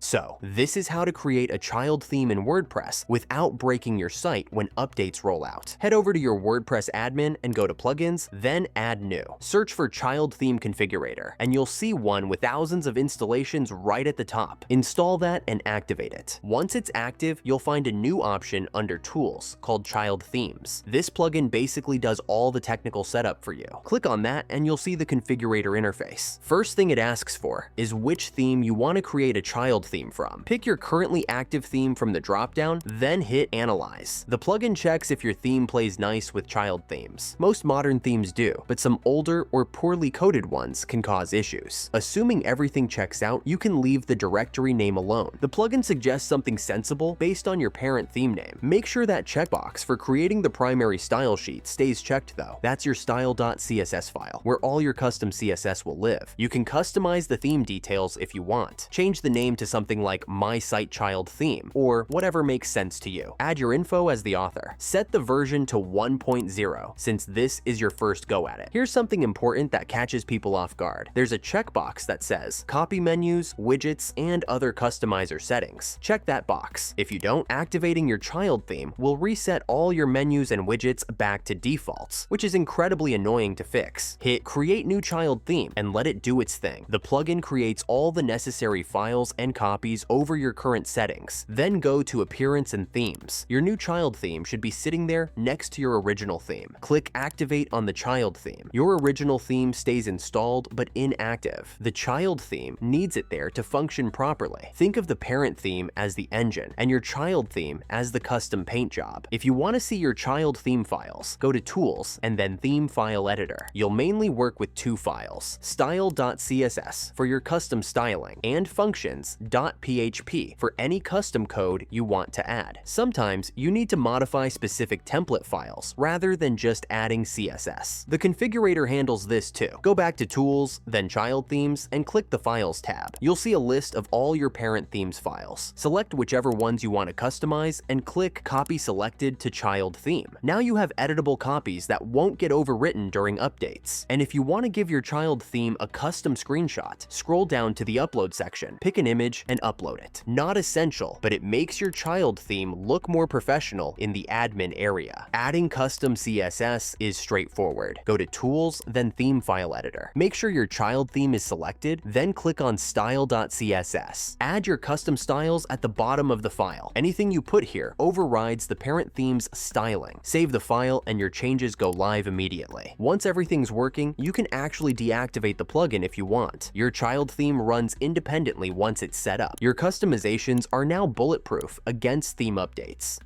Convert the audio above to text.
So, this is how to create a child theme in WordPress without breaking your site when updates roll out. Head over to your WordPress admin and go to Plugins, then Add New. Search for Child Theme Configurator, and you'll see one with thousands of installations right at the top. Install that and activate it. Once it's active, you'll find a new option under Tools called Child Themes. This plugin basically does all the technical setup for you. Click on that and you'll see the configurator interface. First thing it asks for is which theme you want to create a child theme from. Pick your currently active theme from the dropdown, then hit Analyze. The plugin checks if your theme plays nice with child themes. Most modern themes do, but some older or poorly coded ones can cause issues. Assuming everything checks out, you can leave the directory name alone. The plugin suggests something sensible based on your parent theme name. Make sure that checkbox for creating the primary style sheet stays checked though. That's your style.css file, where all your custom CSS will live. You can customize the theme details if you want. Change the name to something like My Site Child Theme, or whatever makes sense to you. Add your info as the author. Set the version to 1.0, since this is your first go at it. Here's something important that catches people off guard. There's a checkbox that says Copy Menus, Widgets, and other customizer settings. Check that box. If you don't, activating your child theme will reset all your menus and widgets back to defaults, which is incredibly annoying to fix. Hit Create New Child Theme and let it do its thing. The plugin creates all the necessary files and copies over your current settings. Then go to Appearance and Themes. Your new child theme should be sitting there next to your original theme. Click Activate on the child theme. Your original theme stays installed but inactive. The child theme needs it there to function properly. Think of the parent theme as the engine and your child theme as the custom paint job. If you want to see your child theme files, go to Tools and then Theme File Editor. You'll mainly work with two files, style.css for your custom styling and functions.php for any custom code you want to add. Sometimes you need to modify specific template files rather than just adding CSS. The configurator handles this too. Go back to Tools, then Child Themes, and click the Files tab. You'll see a list of all your parent themes files. Select whichever ones you want to customize and click Copy Selected to Child Theme. Now you have editable copies that won't get overwritten during updates. And if you want to give your child theme a custom screenshot, scroll down to the upload section, pick an image, and upload it. Not essential, but it makes your child theme look more professional in the admin area. Adding custom CSS is straightforward. Go to Tools, then Theme File Editor. Make sure your child theme is selected, then click on style.css. Add your custom styles at the bottom of the file. Anything you put here overrides the parent theme's styling. Save the file and your changes go live immediately. Once everything's working, you can actually deactivate the plugin if you want. Your child theme runs independently once it's set up. Your customizations are now bulletproof against theme updates.